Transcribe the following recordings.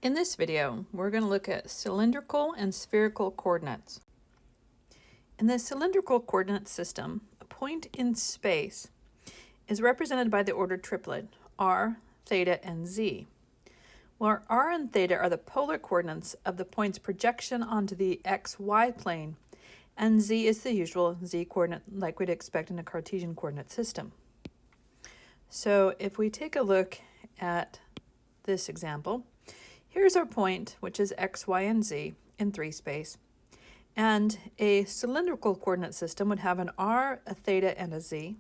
In this video, we're going to look at cylindrical and spherical coordinates. In the cylindrical coordinate system, a point in space is represented by the ordered triplet r, theta, and z, where r and theta are the polar coordinates of the point's projection onto the xy plane, and z is the usual z coordinate like we'd expect in a Cartesian coordinate system. So if we take a look at this example, here's our point, which is x, y, and z in 3 space. And a cylindrical coordinate system would have an r, a theta, and a z.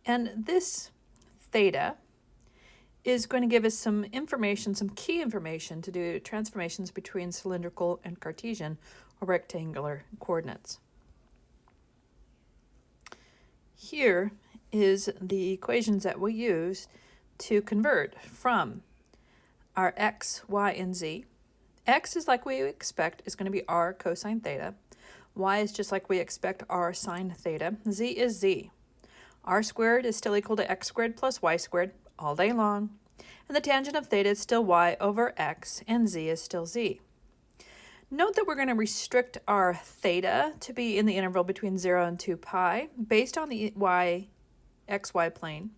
And this theta is going to give us some information, some key information to do transformations between cylindrical and Cartesian or rectangular coordinates. Here is the equations that we use to convert from our x, y, and z. X is like we expect is going to be r cosine theta. Y is just like we expect r sine theta. Z is z. R squared is still equal to x squared plus y squared all day long. And the tangent of theta is still y over x, and z is still z. Note that we're going to restrict our theta to be in the interval between 0 and 2 pi based on the xy plane.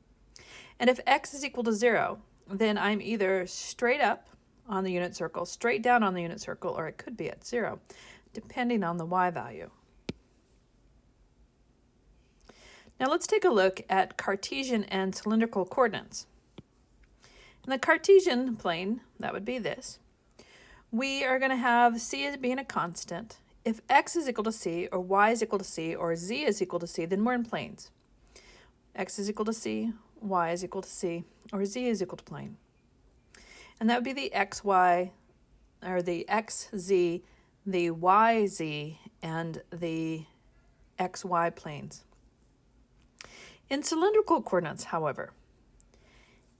And if x is equal to 0, then I'm either straight up on the unit circle, straight down on the unit circle, or it could be at 0, depending on the y value. Now let's take a look at Cartesian and cylindrical coordinates. In the Cartesian plane, that would be this. We are going to have c as being a constant. If x is equal to c, or y is equal to c, or z is equal to c, then we're in planes. X is equal to c, y is equal to c, or z is equal to plane. And that would be the xy, or the xz, the yz, and the xy planes. In cylindrical coordinates, however,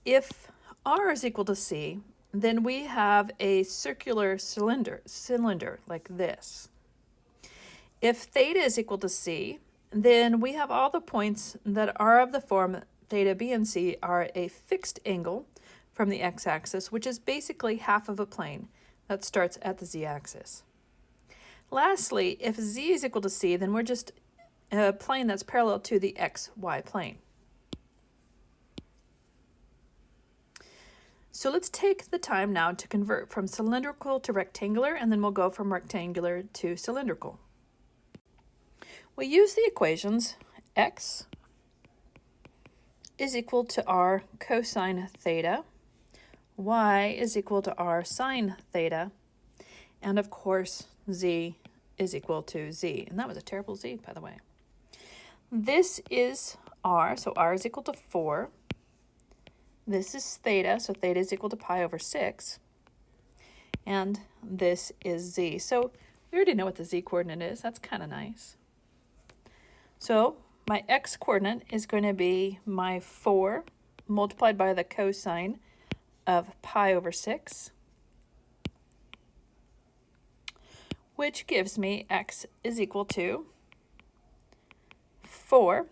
if r is equal to c, then we have a circular cylinder like this. If theta is equal to c, then we have all the points that are of the form theta, b, and c are a fixed angle from the x-axis, which is basically half of a plane that starts at the z-axis. Lastly, if z is equal to c, then we're just a plane that's parallel to the xy plane. So let's take the time now to convert from cylindrical to rectangular, and then we'll go from rectangular to cylindrical. We use the equations x is equal to r cosine theta, y is equal to r sine theta, and of course z is equal to z. And that was a terrible z, by the way. This is r, so r is equal to 4. This is theta, so theta is equal to pi over 6. And this is z. So we already know what the z coordinate is. That's kind of nice. So my x coordinate is going to be my 4 multiplied by the cosine of pi over 6, which gives me x is equal to 4.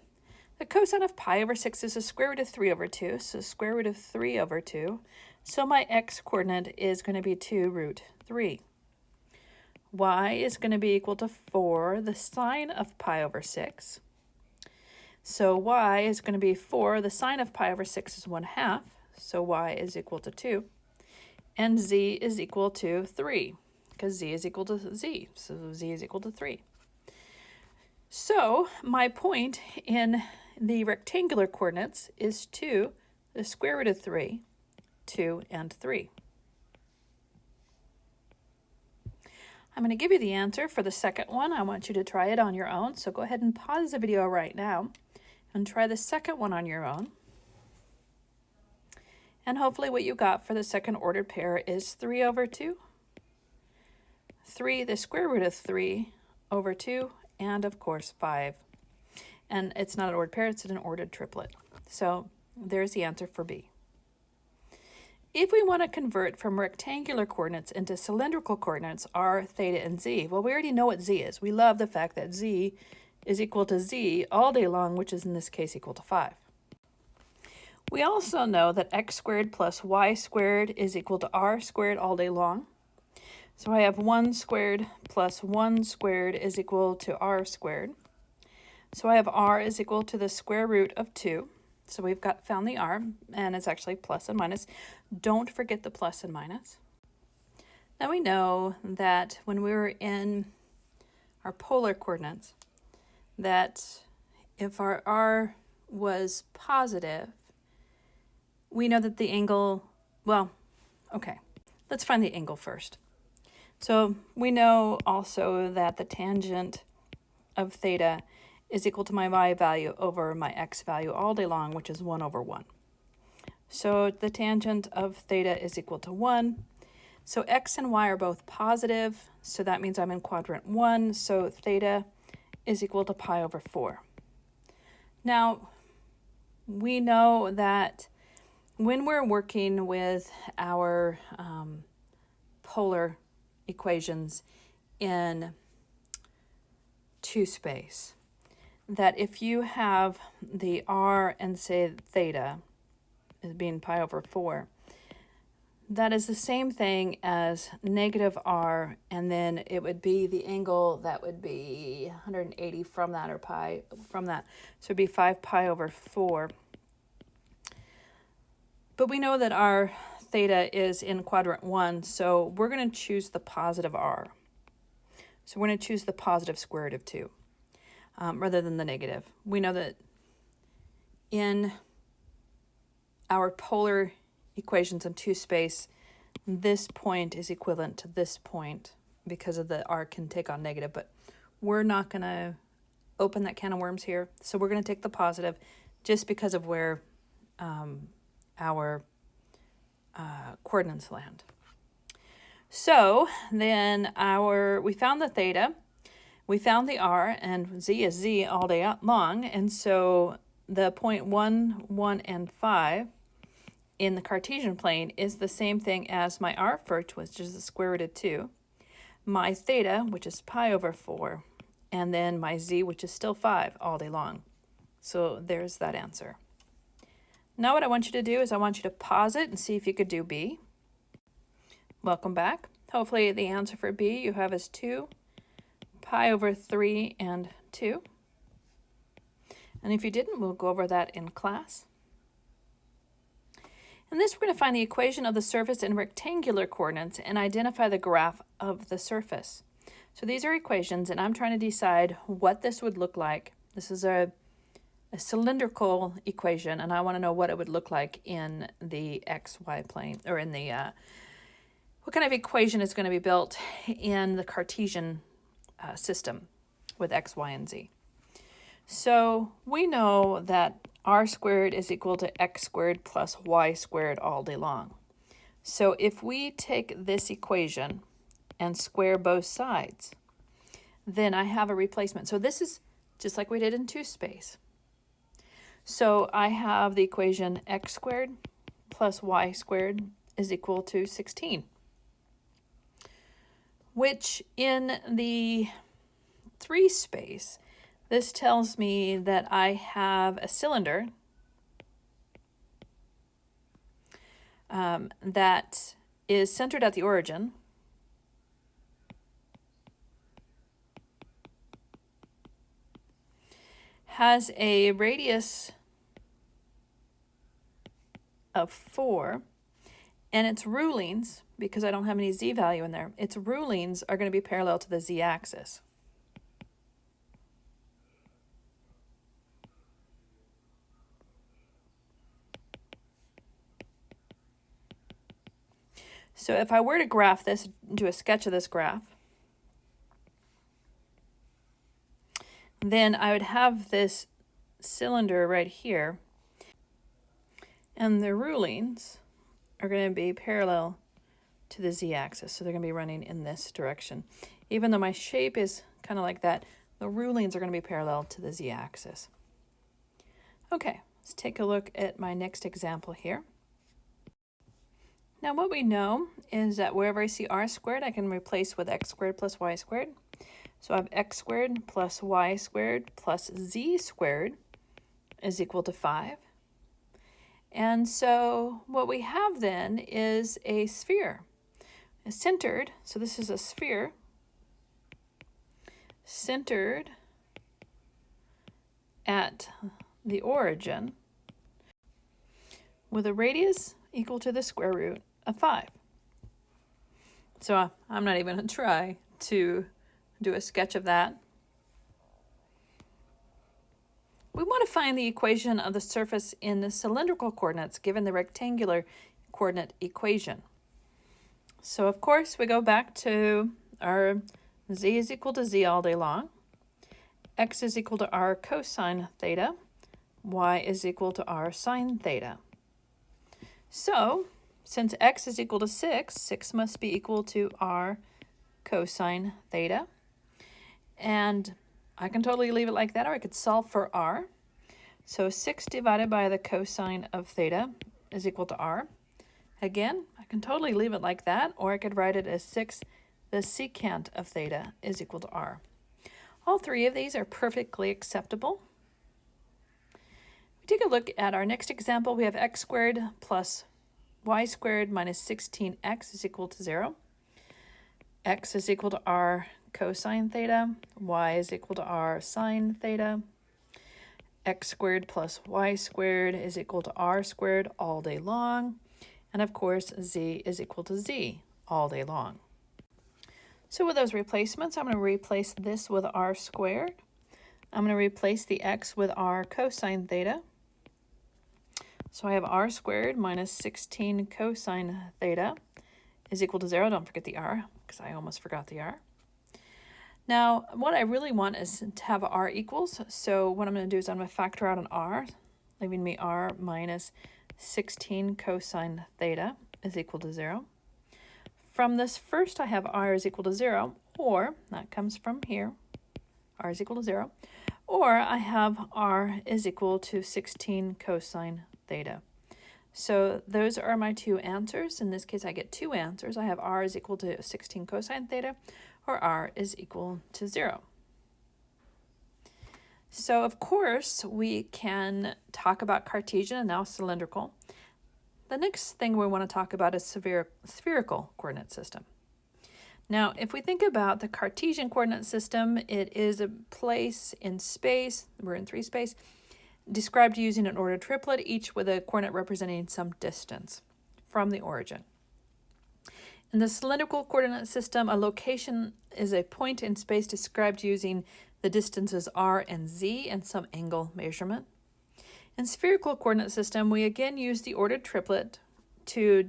The cosine of pi over 6 is the square root of 3 over 2, so square root of 3 over 2. So my x coordinate is going to be 2 root 3. Y is going to be equal to 4, the sine of pi over 6. So y is going to be 4, the sine of pi over 6 is 1/2, so y is equal to 2. And z is equal to 3, because z is equal to z, so z is equal to 3. So my point in the rectangular coordinates is 2, the square root of 3, 2, and 3. I'm going to give you the answer for the second one. I want you to try it on your own, so go ahead and pause the video right now and try the second one on your own. And hopefully what you got for the second ordered pair is 3 over 2, 3, the square root of 3 over 2, and of course 5. And it's not an ordered pair, it's an ordered triplet. So there's the answer for B. If we want to convert from rectangular coordinates into cylindrical coordinates, r, theta, and z, well, we already know what z is. We love the fact that z is equal to z all day long, which is in this case equal to 5. We also know that x squared plus y squared is equal to r squared all day long. So I have 1 squared plus 1 squared is equal to r squared. So I have r is equal to the square root of 2. So we've found the r, and it's actually plus and minus. Don't forget the plus and minus. Now we know that when we were in our polar coordinates, that if our r was positive, we know that the angle, well, okay, let's find the angle first. So we know also that the tangent of theta is equal to my y value over my x value all day long, which is 1 over 1. So the tangent of theta is equal to 1. So x and y are both positive, so that means I'm in quadrant 1, so theta is equal to pi over 4. Now, we know that when we're working with our polar equations in 2 space, that if you have the r and say theta as being pi over 4, that is the same thing as negative r, and then it would be the angle that would be 180 from that, or pi from that. So it'd be 5 pi over 4. But we know that our theta is in quadrant 1, so we're going to choose the positive r. So we're going to choose the positive square root of 2 rather than the negative. We know that in our polar equations in 2 space, this point is equivalent to this point because of the r can take on negative, but we're not going to open that can of worms here. So we're going to take the positive just because of where our coordinates land. So then we found the theta, we found the r, and z is z all day long, and so the point 1, 1, and 5 in the Cartesian plane is the same thing as my r first, which is the square root of 2, my theta, which is pi over 4, and then my z, which is still 5 all day long. So there's that answer. Now what I want you to do is I want you to pause it and see if you could do B. Welcome back. Hopefully the answer for B you have is 2 pi over 3 and 2. And if you didn't, we'll go over that in class. In this, we're going to find the equation of the surface in rectangular coordinates and identify the graph of the surface. So these are equations, and I'm trying to decide what this would look like. This is a cylindrical equation, and I want to know what it would look like in the xy plane, or in the, what kind of equation is going to be built in the Cartesian system with x, y, and z. So we know that r squared is equal to x squared plus y squared all day long. So if we take this equation and square both sides, then I have a replacement. So this is just like we did in 2 space. So I have the equation x squared plus y squared is equal to 16, which in the 3 space, this tells me that I have a cylinder that is centered at the origin, has a radius of 4, and its rulings, because I don't have any z value in there, its rulings are going to be parallel to the z-axis. So if I were to graph this, do a sketch of this graph, then I would have this cylinder right here, and the rulings are going to be parallel to the z-axis, so they're going to be running in this direction. Even though my shape is kind of like that, the rulings are going to be parallel to the z-axis. Okay, let's take a look at my next example here. Now what we know is that wherever I see r squared, I can replace with x squared plus y squared. So I have x squared plus y squared plus z squared is equal to 5. And so what we have then is a sphere. It's centered, so this is a sphere, centered at the origin with a radius equal to the square root of 5. So I'm not even going to try to do a sketch of that. We want to find the equation of the surface in the cylindrical coordinates given the rectangular coordinate equation. So of course we go back to our z is equal to z all day long, x is equal to r cosine theta, y is equal to r sine theta. So since x is equal to 6, 6 must be equal to r cosine theta. And I can totally leave it like that, or I could solve for r. So 6 divided by the cosine of theta is equal to r. Again, I can totally leave it like that, or I could write it as 6, the secant of theta is equal to r. All three of these are perfectly acceptable. We take a look at our next example. We have x squared plus y squared minus 16x is equal to 0. X is equal to r cosine theta, y is equal to r sine theta. X squared plus y squared is equal to r squared all day long. And of course, z is equal to z all day long. So with those replacements, I'm going to replace this with r squared. I'm going to replace the x with r cosine theta. So I have r squared minus 16 cosine theta is equal to 0. Don't forget the r, because I almost forgot the r. Now, what I really want is to have r equals. So what I'm going to do is I'm going to factor out an r, leaving me r minus 16 cosine theta is equal to 0. From this first, I have r is equal to 0, or that comes from here, r is equal to 0, or I have r is equal to 16 cosine theta. So those are my two answers. In this case, I get two answers. I have r is equal to 16 cosine theta, or r is equal to 0. So of course, we can talk about Cartesian and now cylindrical. The next thing we want to talk about is spherical coordinate system. Now, if we think about the Cartesian coordinate system, it is a place in space, we're in 3 space, described using an ordered triplet, each with a coordinate representing some distance from the origin. In the cylindrical coordinate system, a location is a point in space described using the distances r and z and some angle measurement. In spherical coordinate system, we again use the ordered triplet to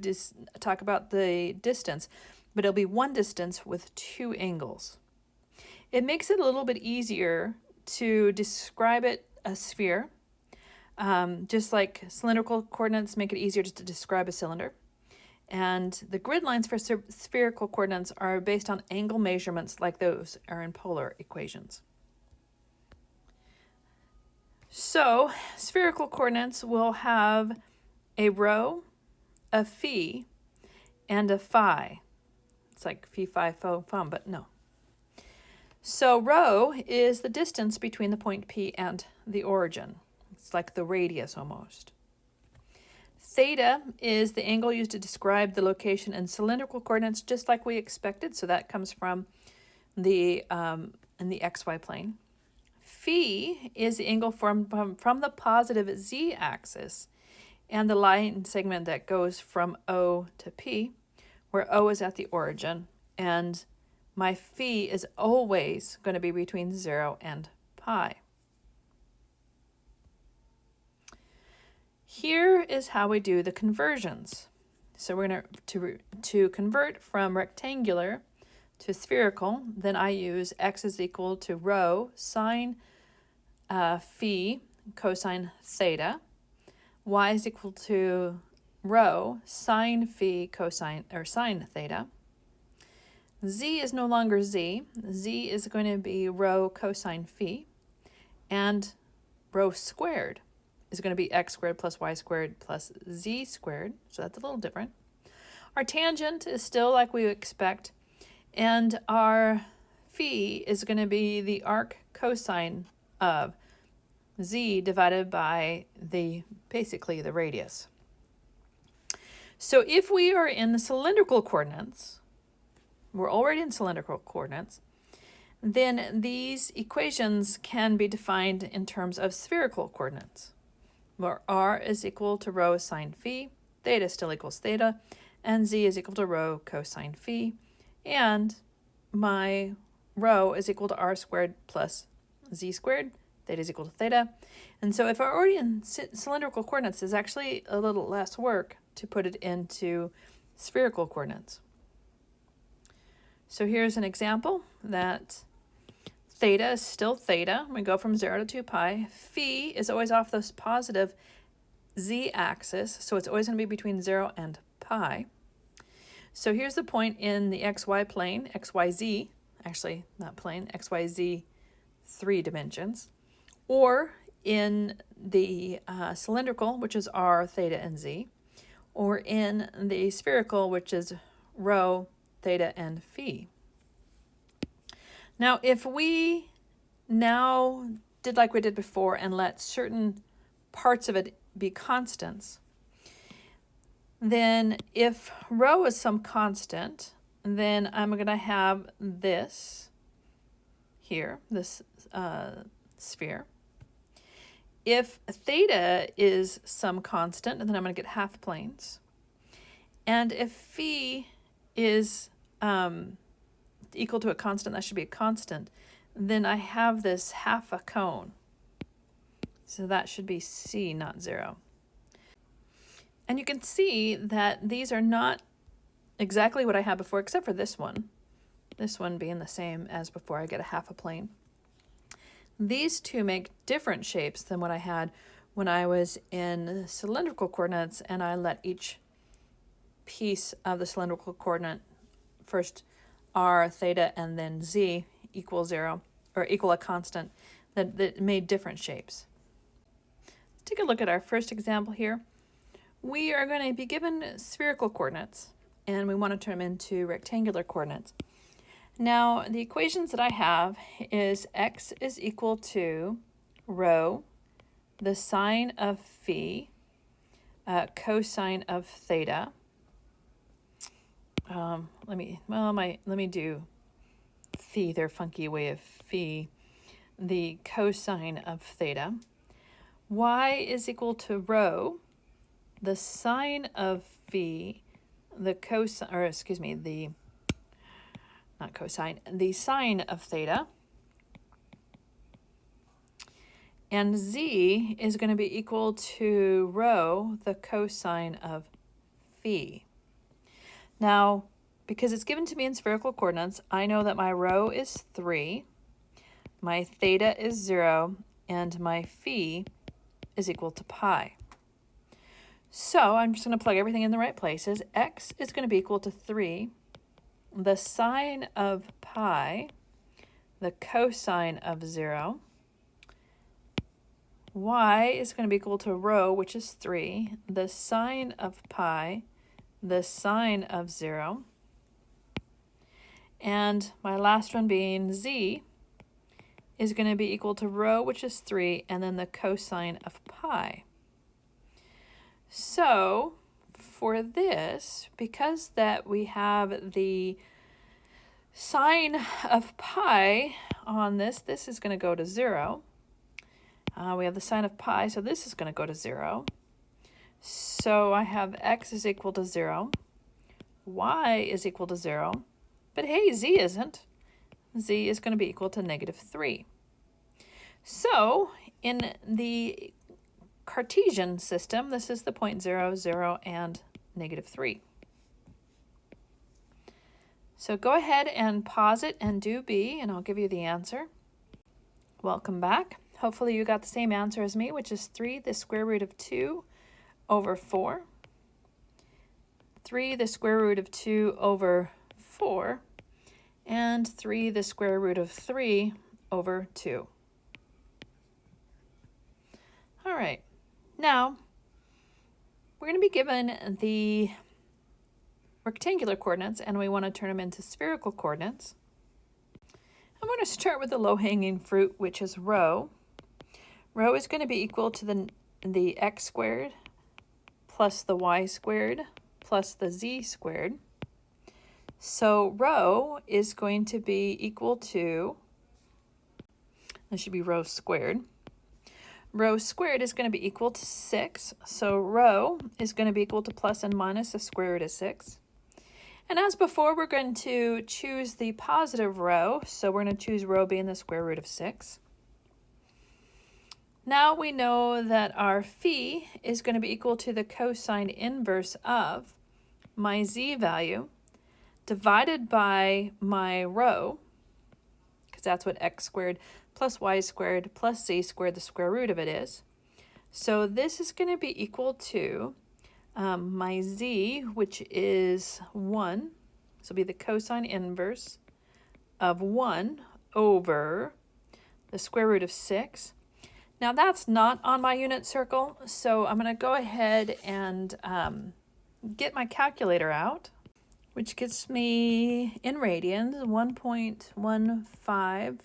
talk about the distance, but it'll be one distance with 2 angles. It makes it a little bit easier to describe it a sphere, just like cylindrical coordinates make it easier to describe a cylinder. And the grid lines for spherical coordinates are based on angle measurements like those are in polar equations. So spherical coordinates will have a rho, a phi, and a phi. It's like phi, phi, pho, phum, but no. So rho is the distance between the point P and the origin. It's like the radius almost. Theta is the angle used to describe the location in cylindrical coordinates, just like we expected. So that comes from the in the xy plane. Phi is the angle from the positive z-axis and the line segment that goes from O to P, where O is at the origin, and my phi is always going to be between 0 and pi. Here is how we do the conversions. So we're going to convert from rectangular to spherical. Then I use x is equal to rho sine phi cosine theta. Y is equal to rho sine phi cosine or sine theta. Z is no longer z. Z is going to be rho cosine phi, and rho squared is going to be x squared plus y squared plus z squared. So that's a little different. Our tangent is still like we expect, and our phi is going to be the arc cosine of z divided by basically the radius. So if we are in the cylindrical coordinates, we're already in cylindrical coordinates, then these equations can be defined in terms of spherical coordinates, where r is equal to rho sine phi, theta still equals theta, and z is equal to rho cosine phi, and my rho is equal to r squared plus z squared, theta is equal to theta. And so if I'm already in cylindrical coordinates, it's actually a little less work to put it into spherical coordinates. So here's an example that theta is still theta. We go from 0 to 2 pi. Phi is always off this positive z-axis, so it's always going to be between 0 and pi. So here's the point in the xy plane, xyz, actually not plane, xyz 3 dimensions, or in the cylindrical, which is r, theta, and z, or in the spherical, which is rho, theta, and phi. Now, if we now did like we did before and let certain parts of it be constants, then if rho is some constant, then I'm going to have this here, this sphere. If theta is some constant, then I'm going to get half planes. And if phi is equal to a constant, that should be a constant, then I have this half a cone. So that should be c, not 0. And you can see that these are not exactly what I had before, except for this one being the same as before. I get a half a plane. These two make different shapes than what I had when I was in cylindrical coordinates and I let each piece of the cylindrical coordinate, first r, theta, and then z equal 0, or equal a constant, that made different shapes. Let's take a look at our first example here. We are going to be given spherical coordinates, and we want to turn them into rectangular coordinates. Now, the equations that I have is x is equal to rho, the sine of phi, cosine of theta. Let me do phi, their funky way of phi, the cosine of theta. Y is equal to rho, the sine of phi, the cosine, or excuse me, the sine of theta. And z is going to be equal to rho, the cosine of phi. Now, because it's given to me in spherical coordinates, I know that my rho is 3, my theta is 0, and my phi is equal to pi. So I'm just going to plug everything in the right places. X is going to be equal to 3, the sine of pi, the cosine of 0. Y is going to be equal to rho, which is 3, the sine of pi, the sine of 0. And my last one being z is going to be equal to rho, which is 3, and then the cosine of pi. So for this, because that we have the sine of pi on this is going to go to 0. We have the sine of pi, so this is going to go to 0. So I have x is equal to 0, y is equal to 0, but hey, z isn't. Z is going to be equal to -3. So in the Cartesian system, this is the point 0, 0, and -3. So go ahead and pause it and do B, and I'll give you the answer. Welcome back. Hopefully you got the same answer as me, which is 3, the square root of 2 over 4. 3, the square root of 2 over 4. And 3, the square root of 3 over 2. All right. Now, we're going to be given the rectangular coordinates, and we want to turn them into spherical coordinates. I'm going to start with the low-hanging fruit, which is rho. Rho is going to be equal to the x squared plus the y squared plus the z squared. So rho is going to be equal to, that should be rho squared. Rho squared is going to be equal to 6. So rho is going to be equal to plus and minus the square root of 6. And as before, we're going to choose the positive rho. So we're going to choose rho being the square root of 6. Now we know that our phi is going to be equal to the cosine inverse of my z value divided by my rho, because that's what x squared plus y squared plus z squared, the square root of it is. So this is going to be equal to my z, which is 1. This will be the cosine inverse of 1 over the square root of 6. Now that's not on my unit circle, so I'm going to go ahead and get my calculator out, which gets me in radians 1.150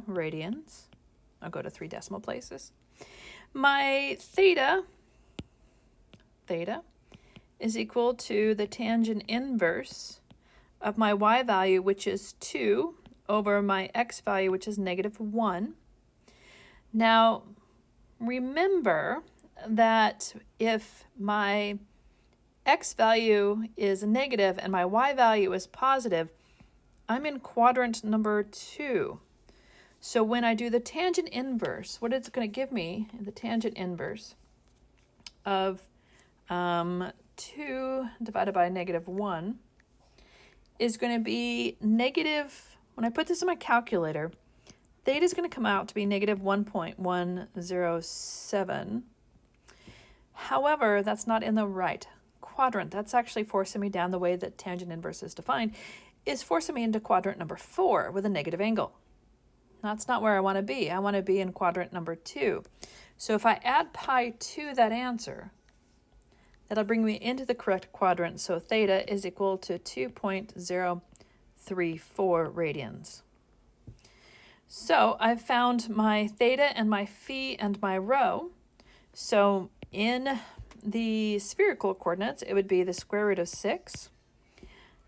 radians. I'll go to 3 decimal places. My theta is equal to the tangent inverse of my y value, which is 2, over my x value, which is -1. Now, remember that if my x value is negative and my y value is positive, I'm in quadrant number 2. So when I do the tangent inverse, what it's going to give me, the tangent inverse of 2 divided by -1 is going to be negative. When I put this in my calculator, theta is going to come out to be -1.107. However, that's not in the right quadrant. That's actually forcing me down the way that tangent inverse is defined, is forcing me into quadrant number 4 with a negative angle. That's not where I want to be. I want to be in quadrant number 2. So if I add pi to that answer, that'll bring me into the correct quadrant. So theta is equal to 2.034 radians. So I've found my theta and my phi and my rho. So in the spherical coordinates, it would be the square root of 6,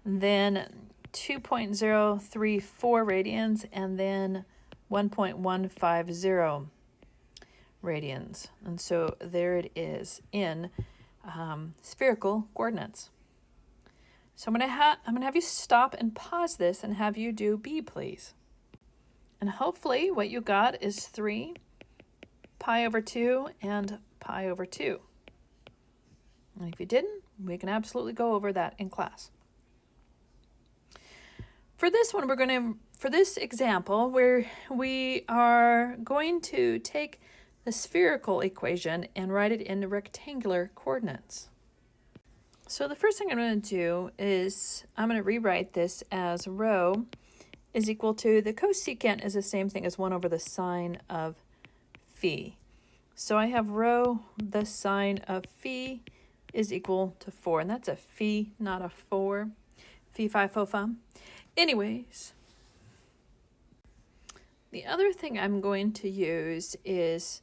then 2.034 radians, and then 1.150 radians. And so there it is in spherical coordinates. So I'm gonna have you stop and pause this and have you do B, please. And hopefully what you got is 3 pi over 2 and pi over 2. And if you didn't, we can absolutely go over that in class. For this one, for this example, we are going to take the spherical equation and write it in rectangular coordinates. So the first thing I'm going to do is I'm going to rewrite this as rho is equal to, the cosecant is the same thing as 1 over the sine of phi. So I have rho, the sine of phi, is equal to 4. And that's a phi, not a 4. Phi, phi, fo, fum. Anyways, the other thing I'm going to use is,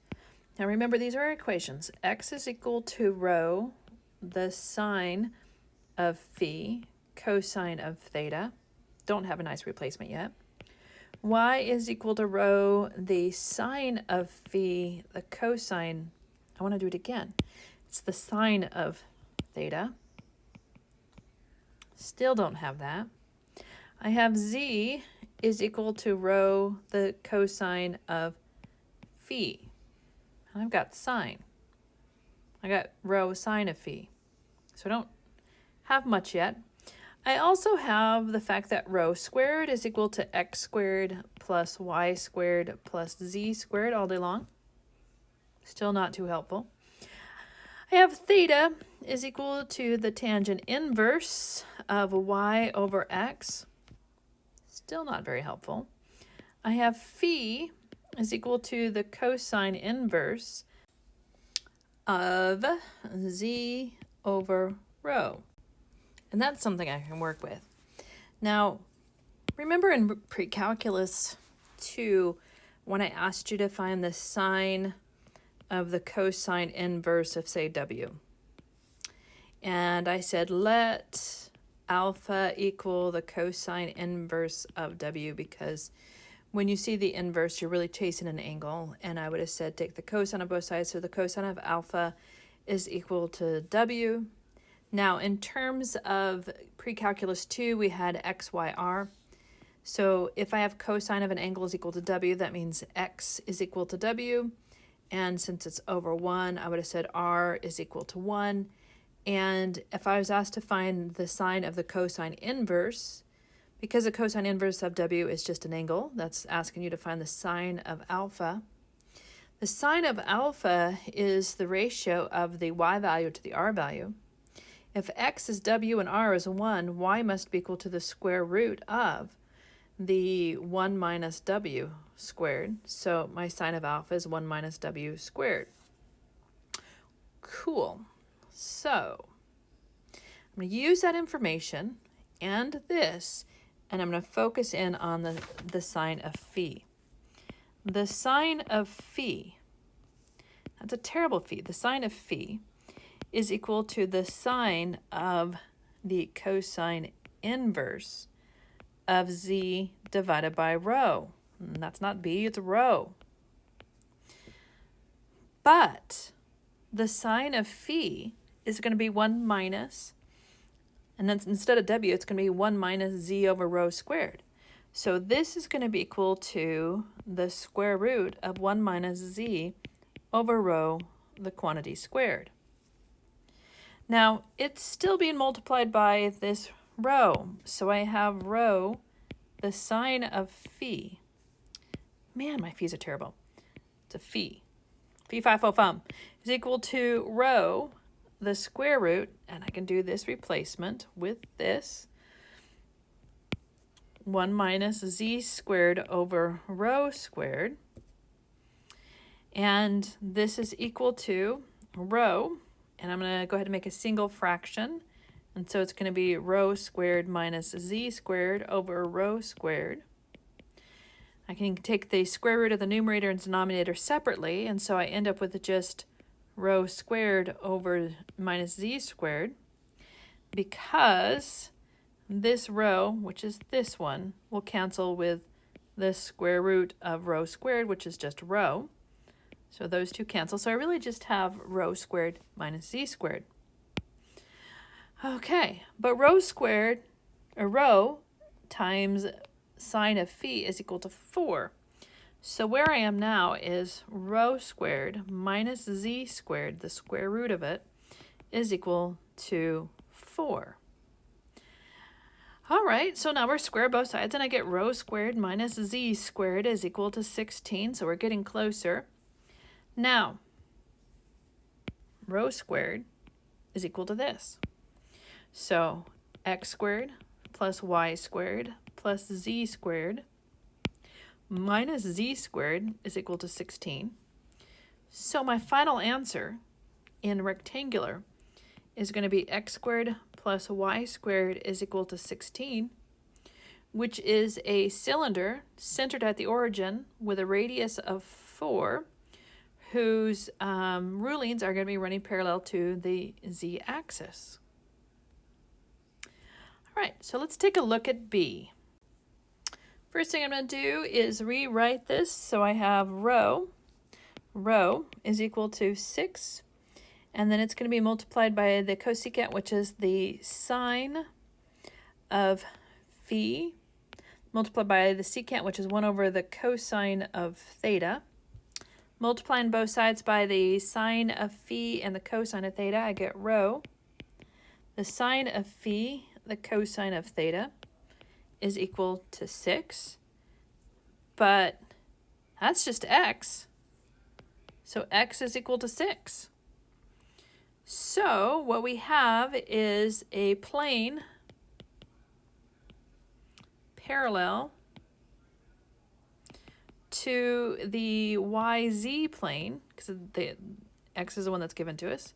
now remember these are equations. X is equal to rho, the sine of phi, cosine of theta. Don't have a nice replacement yet. Y is equal to rho, the sine of phi, the cosine. I want to do it again. It's the sine of theta. Still don't have that. I have z is equal to rho, the cosine of phi. And I've got sine. I got rho sine of phi. So I don't have much yet. I also have the fact that rho squared is equal to x squared plus y squared plus z squared all day long. Still not too helpful. I have theta is equal to the tangent inverse of y over x. Still not very helpful. I have phi is equal to the cosine inverse of z over rho. And that's something I can work with. Now, remember in pre-calculus 2, when I asked you to find the sine of the cosine inverse of, say, w. and I said let alpha equal the cosine inverse of w, because when you see the inverse, you're really chasing an angle, and I would have said take the cosine of both sides, so the cosine of alpha is equal to w. Now, in terms of pre-calculus 2, we had x, y, r. So if I have cosine of an angle is equal to w, that means x is equal to w. And since it's over 1, I would have said r is equal to 1. And if I was asked to find the sine of the cosine inverse, because the cosine inverse of w is just an angle, that's asking you to find the sine of alpha. The sine of alpha is the ratio of the y value to the r value. If x is w and r is 1, y must be equal to the square root of the 1 minus w squared. So my sine of alpha is 1 minus w squared. Cool. So I'm going to use that information and this, and I'm going to focus in on the sine of phi. The sine of phi, that's a terrible phi. The sine of phi is equal to the sine of the cosine inverse of z divided by rho. And that's not b, it's rho. But the sine of phi is going to be 1 minus, and then instead of w, it's going to be 1 minus z over rho squared. So this is going to be equal to the square root of 1 minus z over rho, the quantity squared. Now, it's still being multiplied by this rho. So I have rho, the sine of phi. Man, my phi's are terrible. It's a phi. Phi, phi, fo, fum is equal to rho, the square root, and I can do this replacement with this, 1 minus z squared over rho squared. And this is equal to rho, and I'm going to go ahead and make a single fraction. And so it's going to be rho squared minus z squared over rho squared. I can take the square root of the numerator and denominator separately, and so I end up with just rho squared over minus z squared, because this rho, which is this one, will cancel with the square root of rho squared, which is just rho. So those two cancel. So I really just have rho squared minus z squared. Okay, but rho squared, or rho times sine of phi is equal to 4. So where I am now is rho squared minus z squared, the square root of it, is equal to 4. All right, so now we're square both sides, and I get rho squared minus z squared is equal to 16, so we're getting closer. Now, rho squared is equal to this. So x squared plus y squared plus z squared minus z squared is equal to 16. So my final answer in rectangular is going to be x squared plus y squared is equal to 16, which is a cylinder centered at the origin with a radius of 4, whose rulings are going to be running parallel to the z-axis. All right, so let's take a look at B. First thing I'm going to do is rewrite this. So I have rho is equal to 6, and then it's going to be multiplied by the cosecant, which is the sine of phi, multiplied by the secant, which is 1 over the cosine of theta. Multiplying both sides by the sine of phi and the cosine of theta, I get rho. The sine of phi, the cosine of theta, is equal to 6. But that's just x. So x is equal to 6. So what we have is a plane parallel to the YZ plane, because the x is the one that's given to us,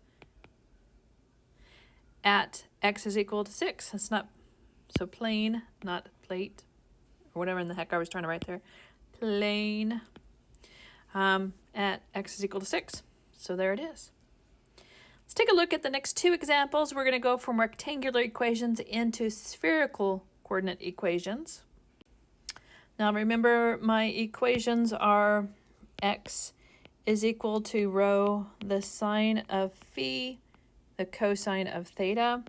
at x is equal to 6. That's not, so plane, not plate, or whatever in the heck I was trying to write there. Plane at x is equal to 6. So there it is. Let's take a look at the next two examples. We're going to go from rectangular equations into spherical coordinate equations. Now remember, my equations are x is equal to rho the sine of phi, the cosine of theta.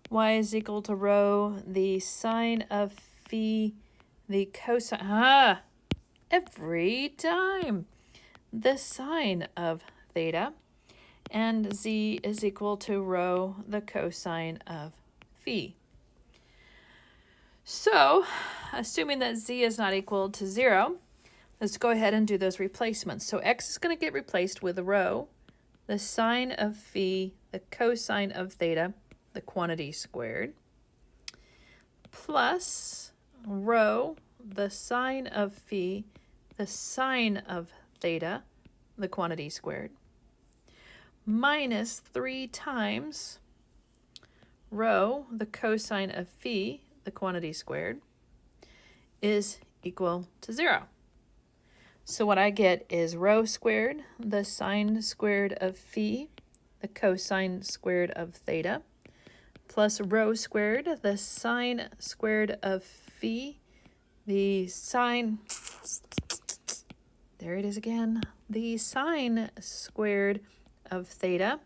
Y is equal to rho the sine of phi, the cosine, every time, the sine of theta. And z is equal to rho the cosine of phi. So, assuming that z is not equal to 0, let's go ahead and do those replacements. So x is going to get replaced with rho, the sine of phi, the cosine of theta, the quantity squared, plus rho, the sine of phi, the sine of theta, the quantity squared, minus 3 times rho, the cosine of phi, the quantity squared, is equal to 0. So what I get is rho squared, the sine squared of phi, the cosine squared of theta, plus rho squared, the sine squared of phi, the sine, there it is again, the sine squared of theta,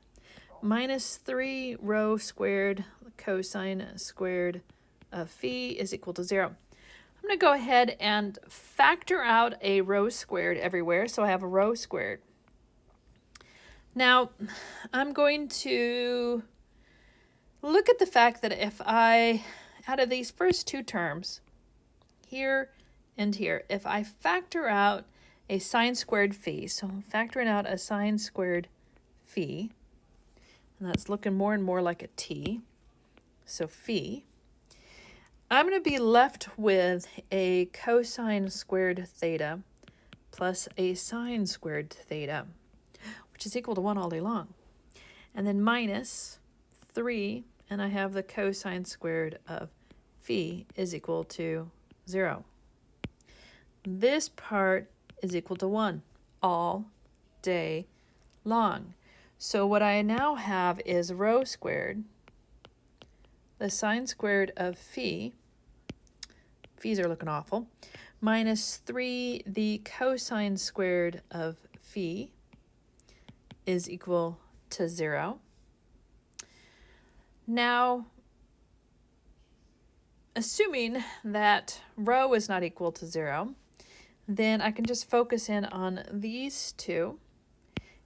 minus 3 rho squared cosine squared of phi is equal to 0. I'm going to go ahead and factor out a rho squared everywhere, so I have a rho squared. Now, I'm going to look at the fact that if I, out of these first two terms, here and here, if I factor out a sine squared phi, so I'm factoring out a sine squared phi, and that's looking more and more like a t, so phi, I'm going to be left with a cosine squared theta plus a sine squared theta, which is equal to 1 all day long, and then minus 3, and I have the cosine squared of phi is equal to 0. This part is equal to 1 all day long. So what I now have is rho squared, the sine squared of phi, phi's are looking awful, minus 3 the cosine squared of phi is equal to 0. Now, assuming that rho is not equal to 0, then I can just focus in on these two.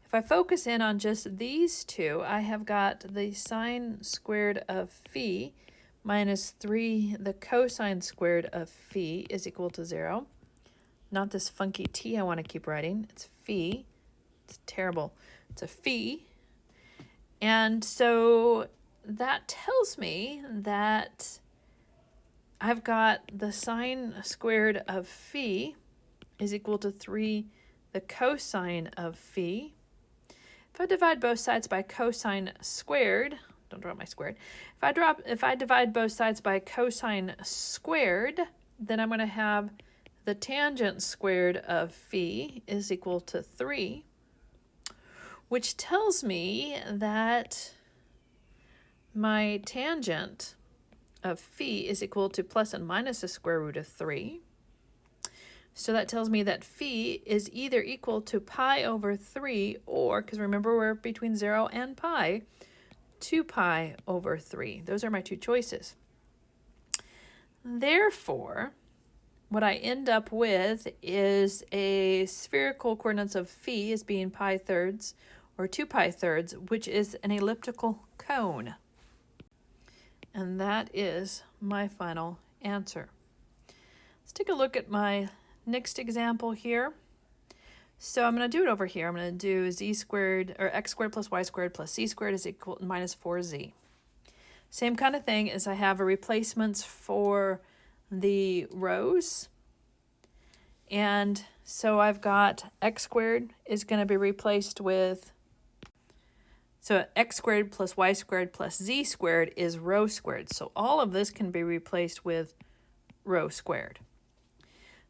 If I focus in on just these two, I have got the sine squared of phi minus 3 the cosine squared of phi is equal to 0. Not this funky t I want to keep writing. It's phi. It's terrible. It's a phi. And so that tells me that I've got the sine squared of phi is equal to 3 the cosine of phi. If I divide both sides by cosine squared, don't drop my squared. If I divide both sides by cosine squared, then I'm going to have the tangent squared of phi is equal to 3, which tells me that my tangent of phi is equal to plus and minus the square root of 3. So that tells me that phi is either equal to pi over 3 or, because remember we're between 0 and pi, 2 pi over 3. Those are my two choices. Therefore, what I end up with is a spherical coordinates of phi as being pi thirds or 2 pi thirds, which is an elliptical cone. And that is my final answer. Let's take a look at my next example here. So I'm going to do it over here. I'm going to do z squared, or x squared plus y squared plus c squared is equal to minus 4z. Same kind of thing as I have a replacements for the rows. And so I've got x squared is going to be replaced with, so x squared plus y squared plus z squared is rho squared. So all of this can be replaced with rho squared.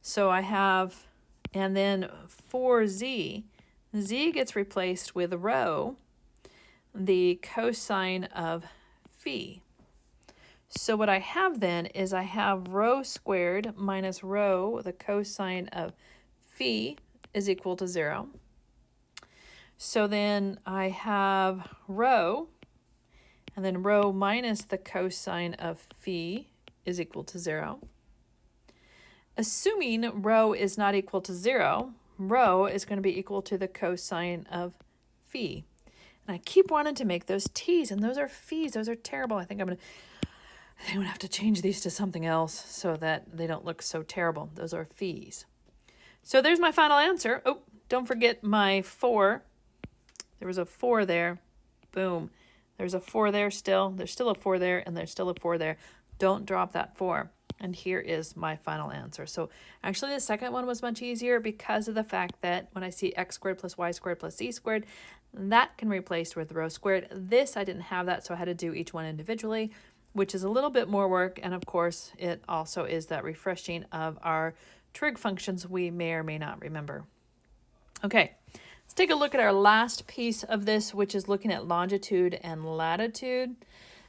So I have, and then for z, z gets replaced with rho, the cosine of phi. So what I have then is I have rho squared minus rho, the cosine of phi, is equal to 0. So then I have rho, and then rho minus the cosine of phi is equal to 0. Assuming rho is not equal to 0, rho is going to be equal to the cosine of phi. And I keep wanting to make those t's, and those are phi's. Those are terrible. I think I'm going to have to change these to something else so that they don't look so terrible. Those are phi's. So there's my final answer. Oh, don't forget my 4. There was a 4 there. Boom. There's a 4 there still. There's still a 4 there, and there's still a 4 there. Don't drop that 4. And here is my final answer. So actually the second one was much easier because of the fact that when I see x squared plus y squared plus z squared, that can replace with rho squared. This, I didn't have that, so I had to do each one individually, which is a little bit more work. And of course, it also is that refreshing of our trig functions we may or may not remember. Okay, let's take a look at our last piece of this, which is looking at longitude and latitude.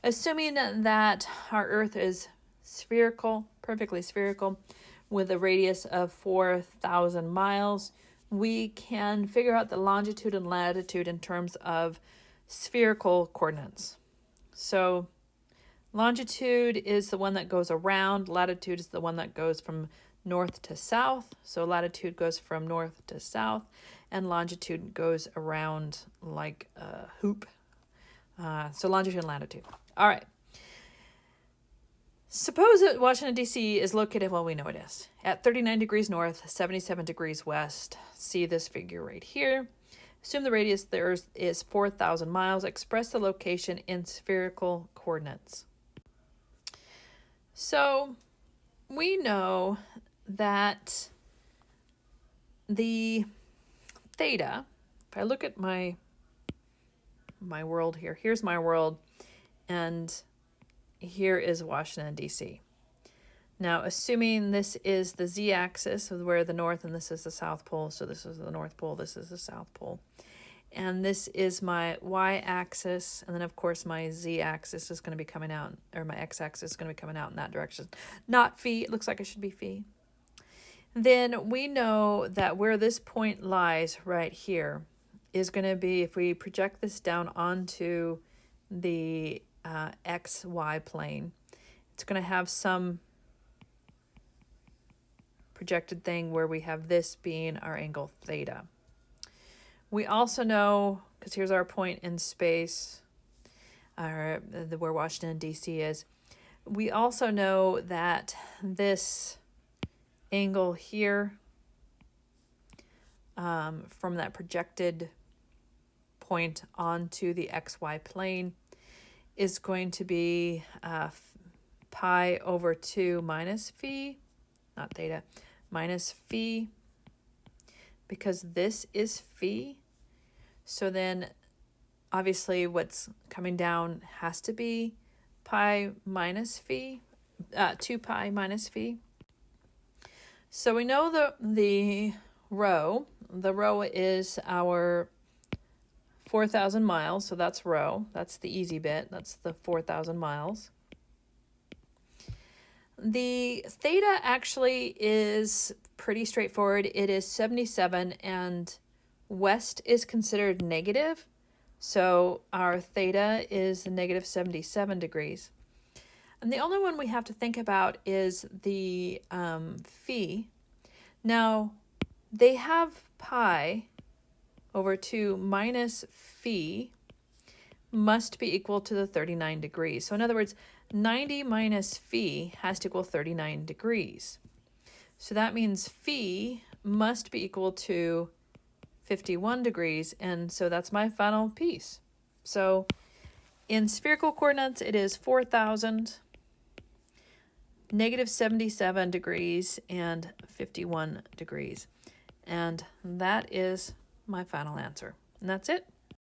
Assuming that our Earth is spherical, perfectly spherical, with a radius of 4,000 miles, we can figure out the longitude and latitude in terms of spherical coordinates. So longitude is the one that goes around, latitude is the one that goes from north to south. So latitude goes from north to south, and longitude goes around like a hoop. So longitude and latitude. All right. Suppose that Washington, D.C. is located, well, we know it is, at 39 degrees north, 77 degrees west. See this figure right here. Assume the radius there is 4,000 miles. Express the location in spherical coordinates. So we know that the theta, if I look at my world here, here's my world, and here is Washington, D.C. Now, assuming this is the z-axis, where the north and this is the south pole, so this is the north pole, this is the south pole, and this is my y-axis, and then of course my z-axis is going to be coming out, or my x-axis is going to be coming out in that direction. Not phi, it looks like it should be phi. Then we know that where this point lies right here is going to be, if we project this down onto the XY plane, it's going to have some projected thing where we have this being our angle theta. We also know, because here's our point in space, where Washington, D.C. is, we also know that this angle here from that projected point onto the XY plane is going to be pi over 2 minus phi, not theta, minus phi, because this is phi. So then obviously what's coming down has to be pi minus phi, 2 pi minus phi. So we know the rho. The rho is our 4,000 miles, so that's rho. That's the easy bit. That's the 4,000 miles. The theta actually is pretty straightforward. It is 77, and west is considered negative. So our theta is negative 77 degrees. And the only one we have to think about is the phi. Now, they have pi over 2 minus phi must be equal to the 39 degrees. So in other words, 90 minus phi has to equal 39 degrees. So that means phi must be equal to 51 degrees, and so that's my final piece. So in spherical coordinates, it is 4,000, negative 77 degrees, and 51 degrees. And that is my final answer. And that's it.